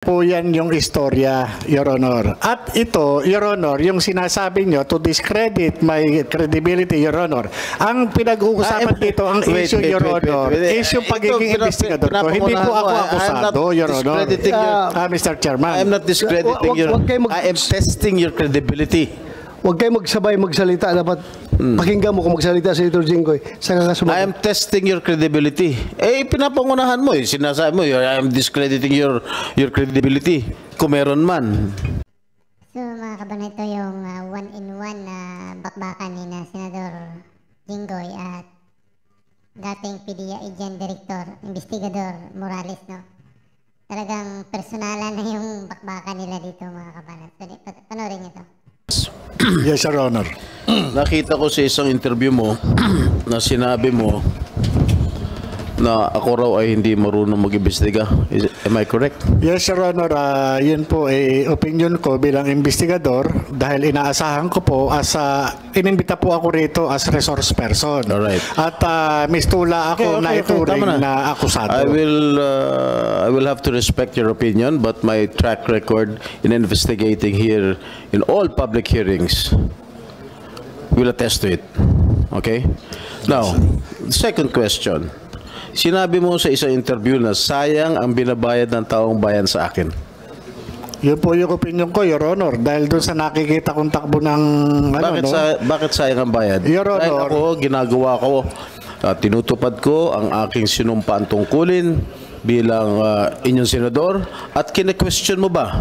po yan yung istorya, Your Honor. At ito, Your Honor, yung sinasabi nyo to discredit my credibility, Your Honor. Ang pinag-uusapan dito, ang issue, Your Honor, is yung pagiging investigador ko. Hindi po ako akusado, Your Honor. Mr. Chairman. I am not discrediting your... I am testing your credibility. Huwag kayo magsabay magsalita. Dapat pakinggan mo kung magsalita si Senator Jinggoy. I am testing your credibility. Eh, pinapangunahan mo eh. Sinasabi mo, I am discrediting your credibility. Kung meron man. So mga kaban, ito yung one-in-one na bakbakan ni na Senador Jinggoy at dating PDEA Agent Director, Investigador Morales, no? Talagang personalan na yung bakbakan nila dito, mga kaban. So, panorin nyo to. Yes, Your Honor. Nakita ko sa isang interview mo na sinabi mo na ako raw ay hindi marunong mag-imbestiga. Am I correct? Yes, Your Honor. Yun po ay opinion ko bilang investigador dahil inaasahan ko po as inimbita po ako rito as resource person. Alright. At mistula ako na ituring na akusado. I will have to respect your opinion, but my track record in investigating here in all public hearings will attest to it. Okay? Now, second question. Sinabi mo sa isang interview na sayang ang binabayad ng taong bayan sa akin. Yun po yung opinion ko, Your Honor. Dahil doon sa nakikita kong takbo ng... Bakit sayang ang bayad? Your Honor. Dahil ako, ginagawa ko, tinutupad ko ang aking sinumpaan tungkulin bilang inyong senador at kine-question mo ba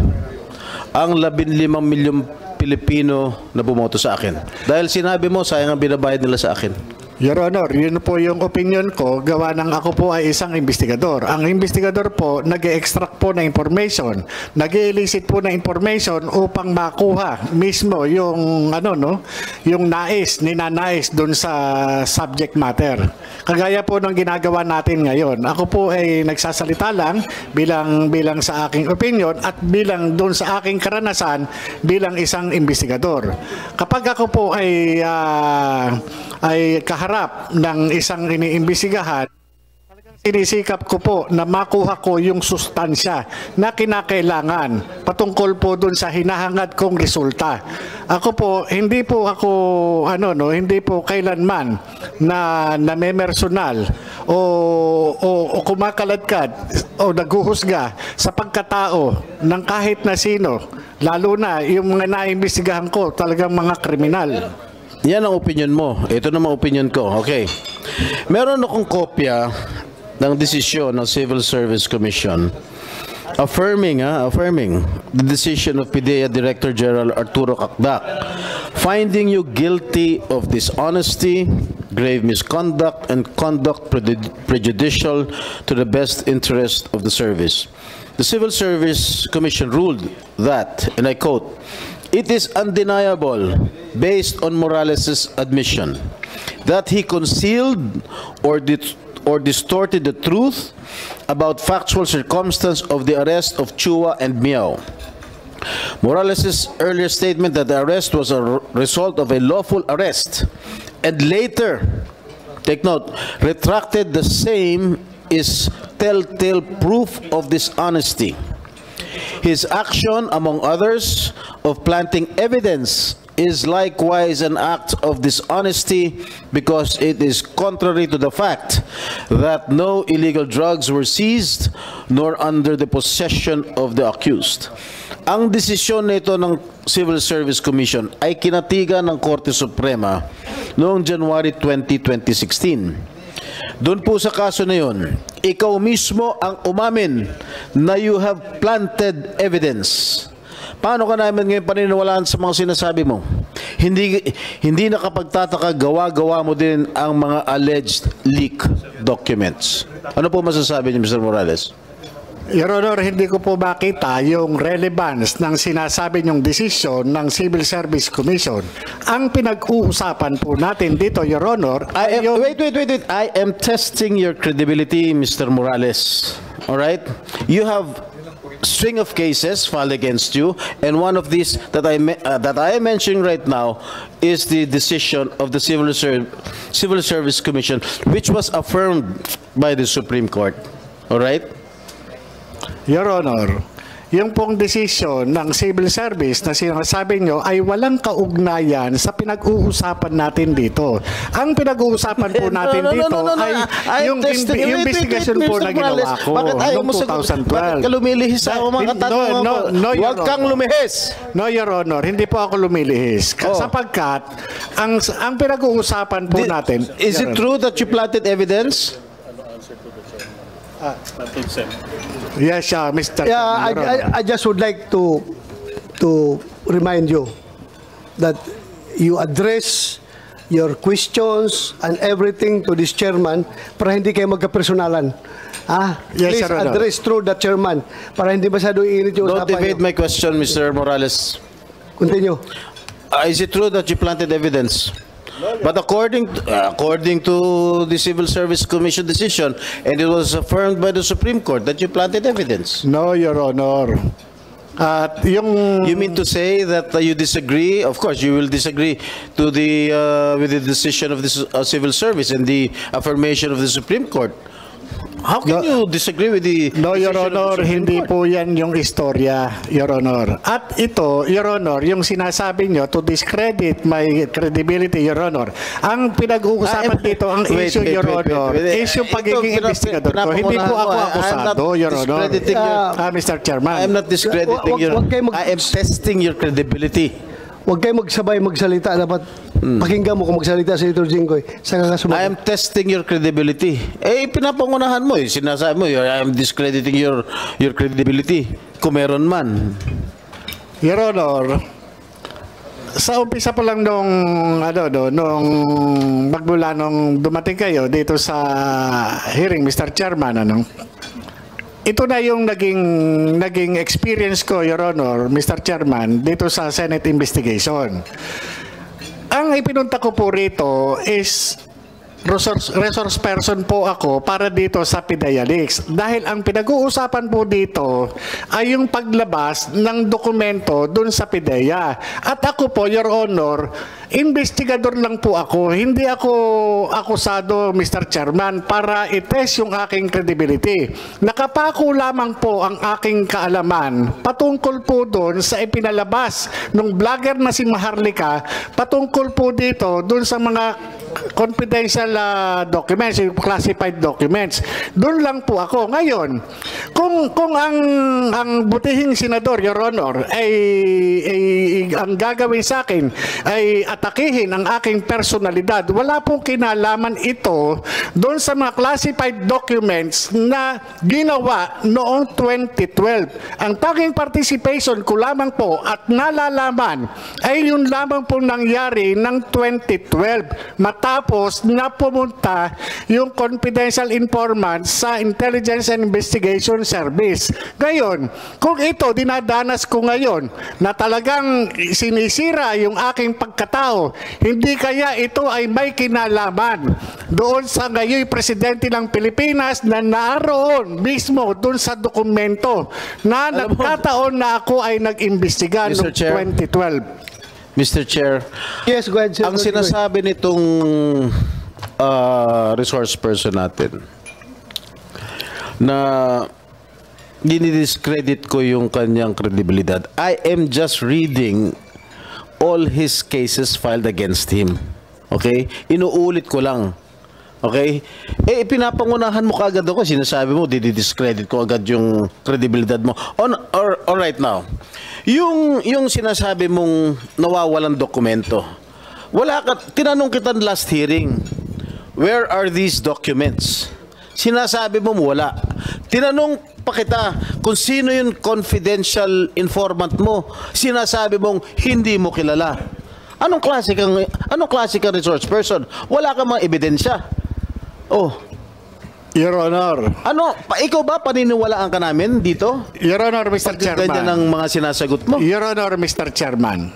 ang 15 milyong Pilipino na bumoto sa akin? Dahil sinabi mo, sayang ang binabayad nila sa akin. Your Honor, yun po yung opinion ko, gawa ng ako po ay isang investigador. Ang investigador po, nag-extract po na information, nag-elicit po na information upang makuha mismo yung, yung ninanais dun sa subject matter. Kagaya po ng ginagawa natin ngayon. Ako po ay nagsasalita lang bilang sa aking opinion at bilang dun sa aking karanasan bilang isang investigador. Kapag ako po ay kaharap ng isang iniimbestigahan, sinisikap ko po na makuha ko yung sustansya na kinakailangan patungkol po dun sa hinahangad kong resulta. Ako po, hindi po kailanman na memersonal o kumakaladkad o naghuhusga sa pagkatao ng kahit na sino, lalo na yung mga naimbestigahan ko talagang mga kriminal. Yan ang opinion mo. Ito naman opinion ko. Okay. Meron akong kopya ng desisyon ng Civil Service Commission affirming the decision of PDEA Director General Arturo Cacdac finding you guilty of dishonesty, grave misconduct, and conduct prejudicial to the best interest of the service. The Civil Service Commission ruled that, and I quote, "It is undeniable, based on Morales' admission, that he concealed or distorted the truth about factual circumstance of the arrest of Chua and Miao. Morales' earlier statement that the arrest was a result of a lawful arrest and later, take note, retracted the same is telltale proof of dishonesty. His action, among others, of planting evidence is likewise an act of dishonesty because it is contrary to the fact that no illegal drugs were seized nor under the possession of the accused." Ang desisyon nito ng Civil Service Commission ay kinatigan ng Korte Suprema noong January 20, 2016. Doon po sa kaso na yun, ikaw mismo ang umamin na you have planted evidence. Paano ka namin ngayon paniniwalaan sa mga sinasabi mo? Hindi nakapagtataka, gawa-gawa mo din ang mga alleged leak documents. Ano po masasabi niyo, Mr. Morales? Your Honor, hindi ko po makita yung relevance ng sinasabi niyong desisyon ng Civil Service Commission. Ang pinag-uusapan po natin dito, Your Honor, wait. I am testing your credibility, Mr. Morales. All right? You have string of cases filed against you, and one of these that I am mentioning right now is the decision of the Civil Service Commission, which was affirmed by the Supreme Court. All right? Your Honor, yung pong desisyon ng civil service na sinasabi nyo ay walang kaugnayan sa pinag-uusapan natin dito. Ang pinag-uusapan po natin dito ay yung investigation po na ginawa ko noong 2012. Bakit ka lumilihis sa mga katanungan ko? Huwag kang lumihis. No, Your Honor, hindi po ako lumilihis. Sapagkat ang pinag-uusapan po natin... Is it true that you planted evidence? Yes, Mr. Yeah, I just would like to remind you that you address your questions and everything to this chairman para hindi kayo magkapersonalan. Yes, Please Sir, address through the chairman para hindi masyado iinit yung Don't usapan evade niyo. my question, Mr. Morales. Continue. Is it true that you planted evidence? But according to the Civil Service Commission decision, and it was affirmed by the Supreme Court that you planted evidence. No, Your Honor. At yung... You mean to say that you disagree? Of course, you will disagree to with the decision of the Civil Service and the affirmation of the Supreme Court. How can you disagree with the No, Your decision of the Honor, Supreme hindi Court? po yan yung istorya, Your Honor. At ito, Your Honor, yung sinasabi nyo to discredit my credibility, Your Honor. Ang pinag-uusapan dito, ang issue, Your Honor, is yung pagiging investigador ko. Hindi po ako akusado, Your Honor. Mr. Chairman. I am not discrediting your... Wag kayo I am testing your credibility. Huwag kayo magsabay magsalita. Dapat pakinggan mo kung magsalita si Senator Jinggoy. Saka ka I sumagot. am testing your credibility. Pinapangunahan mo. Sinasabi mo, I am discrediting your credibility. Kung meron man. Your Honor, sa umpisa pa lang nung magmula nung dumating kayo dito sa hearing, Mr. Chairman, ito na yung naging experience ko, Your Honor, Mr. Chairman, dito sa Senate investigation. Ang ipinunta ko po rito is resource person po ako para dito sa PIDEA Leaks. Dahil ang pinag-uusapan po dito ay yung paglabas ng dokumento dun sa PIDEA. At ako po, Your Honor, investigador lang po ako. Hindi ako akusado, Mr. Chairman, para i-test yung aking credibility. Nakapako lamang po ang aking kaalaman patungkol po dun sa ipinalabas ng vlogger na si Maharlika, patungkol po dito dun sa mga confidential documents, yung classified documents. Doon lang po ako. Ngayon, kung ang butihing senador, Your Honor, ay ang gagawin sa akin ay atakihin ang aking personalidad, wala pong kinalaman ito doon sa mga classified documents na ginawa noong 2012. Ang tanging participation ko lamang po at nalalaman ay yun lamang pong nangyari ng 2012 matapos na pumunta yung confidential informant sa Intelligence and Investigation Service. Ngayon, kung ito dinadanas ko ngayon na talagang sinisira yung aking pagkatao, hindi kaya ito ay may kinalaman doon sa ngayon presidente ng Pilipinas na naroon mismo doon sa dokumento na nagkataon na ako ay nag-imbestiga noong 2012. Mr. Chair, Yes, go ahead, ang Senator Jinggoy. sinasabi nitong resource person natin na dinidiscredit ko yung kanyang credibilidad. I am just reading all his cases filed against him. Okay? Inuulit ko lang. Okay? Pinapangunahan mo kaagad ako. Sinasabi mo, didiscredit ko agad yung credibilidad mo. All right now, yung sinasabi mong nawawalang dokumento, tinanong kita last hearing, where are these documents? Sinasabi mo wala. Tinanong pa kita kung sino yung confidential informant mo. Sinasabi mong hindi mo kilala. Anong klase kang resource person? Wala kang mga ebidensya. Oh, Your Honor. Ikaw ba paniniwalaan ka namin dito? Your Honor, Mr. Ganyan Chairman. ang mga sinasagot mo. Your Honor, Mr. Chairman.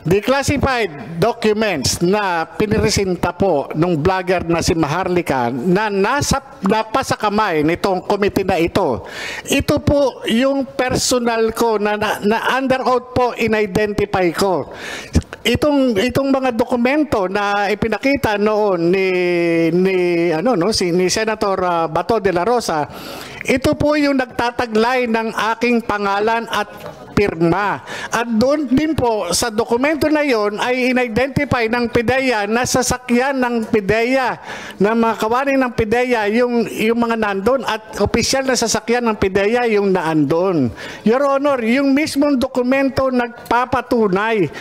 The classified documents na piniresenta po ng vlogger na si Maharlika na napasa kamay nitong committee na ito po yung personal ko na under oath po in-identify ko. itong mga dokumento na ipinakita noon ni Senator Bato de la Rosa, ito po yung nagtataglay ng aking pangalan at pirma. At doon din po sa dokumento na yon ay in-identify ng PIDEA na sasakyan ng PIDEA, na mga kawani ng PIDEA yung mga nandun, at opisyal na sasakyan ng PIDEA yung naandun. Your Honor, yung mismong dokumento nagpapatunay,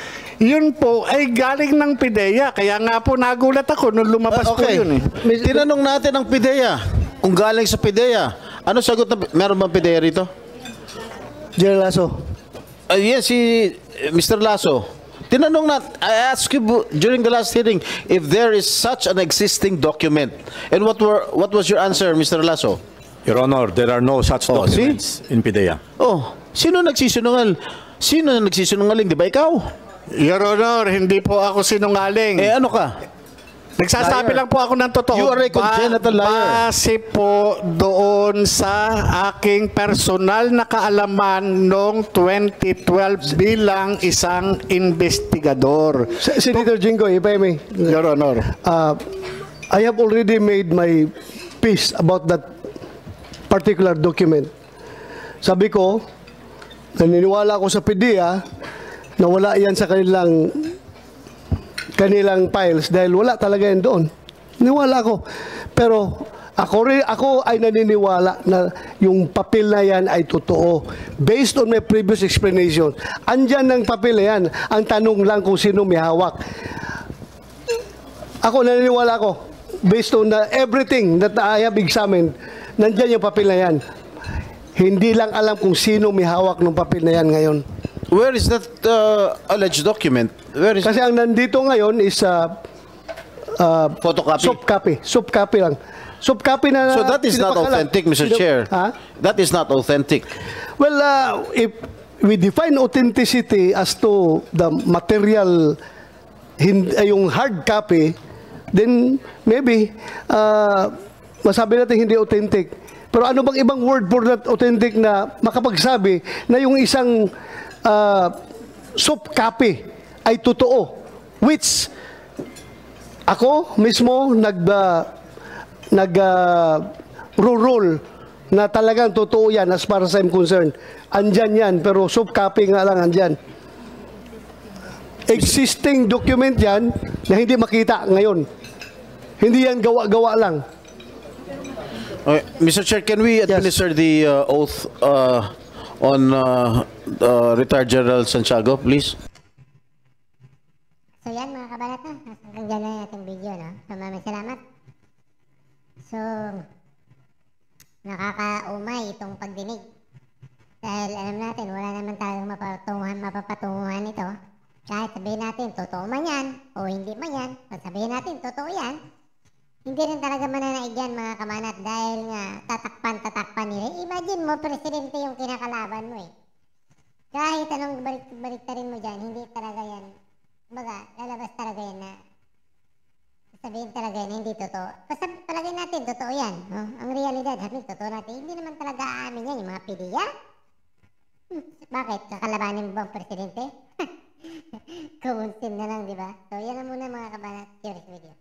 yun po ay galing ng PIDEA. Kaya nga po nagulat ako nung lumabas po yun. Tinanong natin ang PIDEA kung galing sa PIDEA. Ano sagot na, meron bang PIDEA rito? General Lasso. Yes, si Mr. Lasso. Tinanong na, I asked you during the last hearing if there is such an existing document. And what was your answer, Mr. Lasso? Your Honor, there are no such documents in PIDEA. Oh, sino nagsisinungal? Sino nagsisinungaling? Di ba ikaw? Your Honor, hindi po ako sinungaling. Ano ka? Nagsasabi Liar. lang po ako ng totoo. You are a congenital liar. Base po doon sa aking personal na kaalaman noong 2012 bilang isang investigador. Senator Jinggoy, if I may. Your Honor. I have already made my peace about that particular document. Sabi ko, naniniwala ako sa PIDEA na wala yan sa kanilang files dahil wala talaga yan doon. Niwala ako. Pero ako ay naniniwala na yung papel na yan ay totoo. Based on my previous explanation. Andyan ng papel na yan. Ang tanong lang kung sino may hawak. Ako naniniwala ko. Based on everything that I have examined, nandyan yung papel na yan. Hindi lang alam kung sino may hawak ng papel na yan ngayon. Where is that alleged document? Where is Kasi ang nandito ngayon is photocopy? soft copy. Soft copy lang. Soft copy na. So that is not authentic, Mr. Chair. Ha? That is not authentic. Well, if we define authenticity as to the material, yung hard copy, then maybe masabi natin hindi authentic. Pero ano bang ibang word for that authentic na makapagsabi na yung isang soft copy ay totoo, which ako mismo rule na talagang totoo yan as far as I'm concerned. Andyan yan, pero soft copy nga lang andyan. Existing document yan na hindi makita ngayon. Hindi yan gawa-gawa lang. Okay. Mr. Chair, can we administer the oath on retired General Santiago, please? So yan mga kabanata, hanggang dyan na natin video, no? So maraming salamat. So, nakakaumay itong pagdinig. Dahil alam natin, wala naman talagang mapapatunguhan ito. Kahit sabihin natin, totoo man yan, o hindi man yan, pag sabihin natin, totoo yan, hindi rin talaga mananaig yan mga kamanat dahil nga tatakpan nila. Imagine mo, presidente yung kinakalaban mo eh. Kahit anong baliktarin mo dyan, hindi talaga yan. Baga, lalabas talaga yan na sabihin talaga yan, hindi totoo. Basta palagay natin, totoo yan. No? Ang realidad, totoo natin. Hindi naman talaga aamin yan, yung mga PIDEA. Bakit? Kakalabanin mo bang presidente? Kumunsin na lang, di ba? So, yan na muna mga kabanat. Curious video.